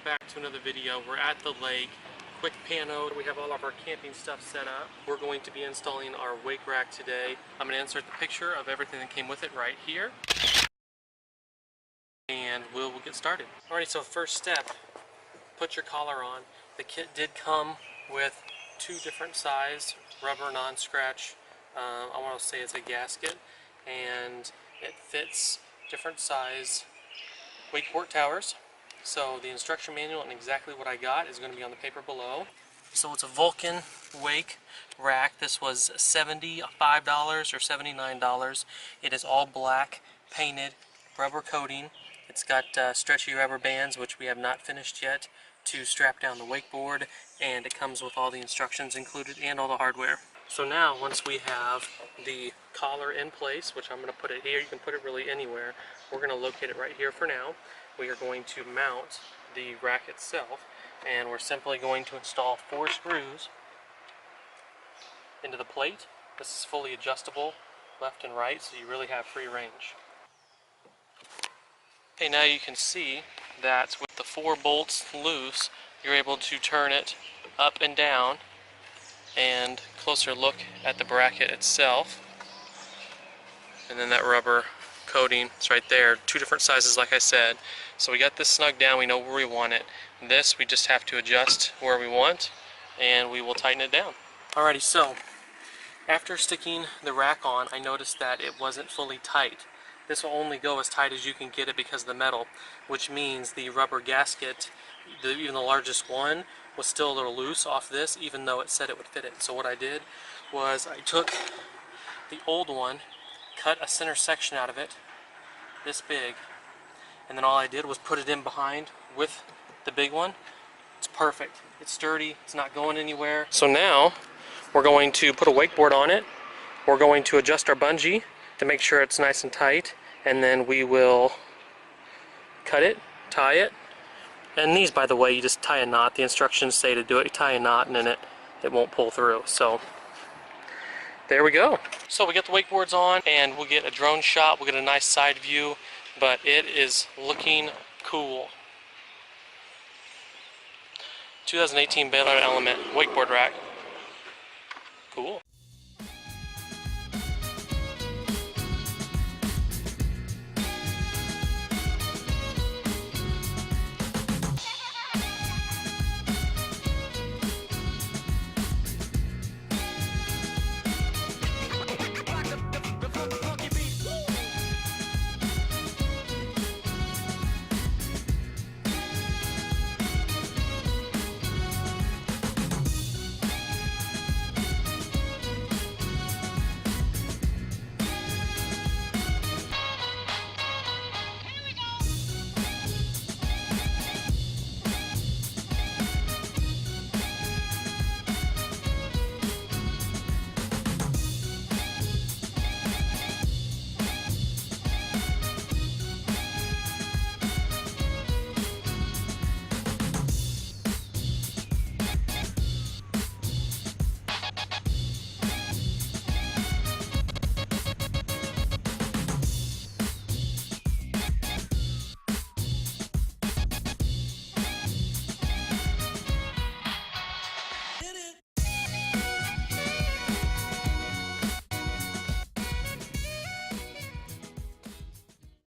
back to another video. We're at the lake. Quick pano. We have all of our camping stuff set up. We're going to be installing our wake rack today. I'm going to insert the picture of everything that came with it right here. And we'll get started. Alrighty, so first step, put your collar on. The kit did come with two different size rubber non-scratch, I want to say it's a gasket, and it fits different size wakeboard towers. So the instruction manual and exactly what I got is going to be on the paper below. So it's a Vulcan wake rack. This was $75 or $79. It is all black, painted, rubber coating. It's got stretchy rubber bands, which we have not finished yet, to strap down the wakeboard, and it comes with all the instructions included and all the hardware. So now, once we have the collar in place, which I'm going to put it here, you can put it really anywhere, we're going to locate it right here for now. We are going to mount the rack itself, and we're simply going to install 4 screws into the plate. This is fully adjustable left and right, so you really have free range. Okay, now you can see that with the 4 bolts loose, you're able to turn it up and down, and closer look at the bracket itself. And then that rubber coating is right there. 2 different sizes, like I said. So we got this snug down, we know where we want it. This we just have to adjust where we want, and we will tighten it down. Alrighty, so after sticking the rack on, I noticed that it wasn't fully tight. This will only go as tight as you can get it because of the metal, which means the rubber gasket, even the largest one, was still a little loose off this, even though it said it would fit it. So what I did was I took the old one, cut a center section out of it, this big, and then all I did was put it in behind with the big one. It's perfect. It's sturdy. It's not going anywhere. So now we're going to put a wakeboard on it. We're going to adjust our bungee to make sure it's nice and tight, and then we will cut it, tie it. And these, by the way, you just tie a knot. The instructions say to do it. You tie a knot and then it won't pull through. So there we go. So we get the wakeboards on, and we'll get a drone shot. We'll get a nice side view, but it is looking cool. 2018 Bayliner Element wakeboard rack. Cool.